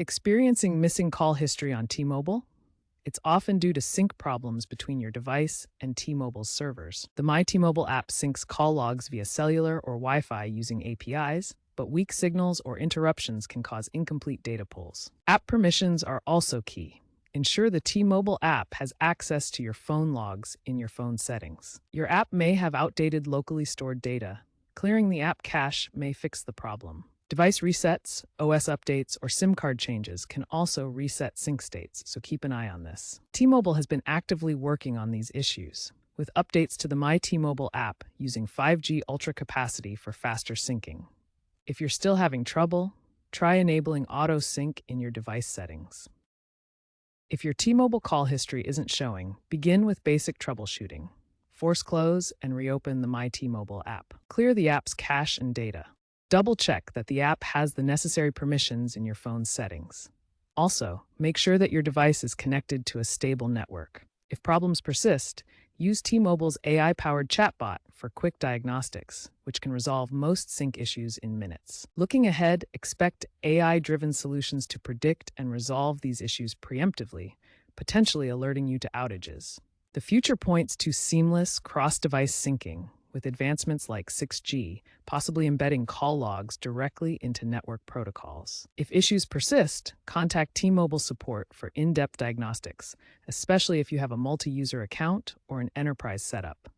Experiencing missing call history on T-Mobile? It's often due to sync problems between your device and T-Mobile's servers. The My T-Mobile app syncs call logs via cellular or Wi-Fi using APIs, but weak signals or interruptions can cause incomplete data pulls. App permissions are also key. Ensure the T-Mobile app has access to your phone logs in your phone settings. Your app may have outdated locally stored data. Clearing the app cache may fix the problem. Device resets, OS updates, or SIM card changes can also reset sync states, so keep an eye on this. T-Mobile has been actively working on these issues, with updates to the My T-Mobile app using 5G Ultra capacity for faster syncing. If you're still having trouble, try enabling auto sync in your device settings. If your T-Mobile call history isn't showing, begin with basic troubleshooting. Force close and reopen the My T-Mobile app. Clear the app's cache and data. Double-check that the app has the necessary permissions in your phone's settings. Also, make sure that your device is connected to a stable network. If problems persist, use T-Mobile's AI-powered chatbot for quick diagnostics, which can resolve most sync issues in minutes. Looking ahead, expect AI-driven solutions to predict and resolve these issues preemptively, potentially alerting you to outages. The future points to seamless cross-device syncing, with advancements like 6G, possibly embedding call logs directly into network protocols. If issues persist, contact T-Mobile support for in-depth diagnostics, especially if you have a multi-user account or an enterprise setup.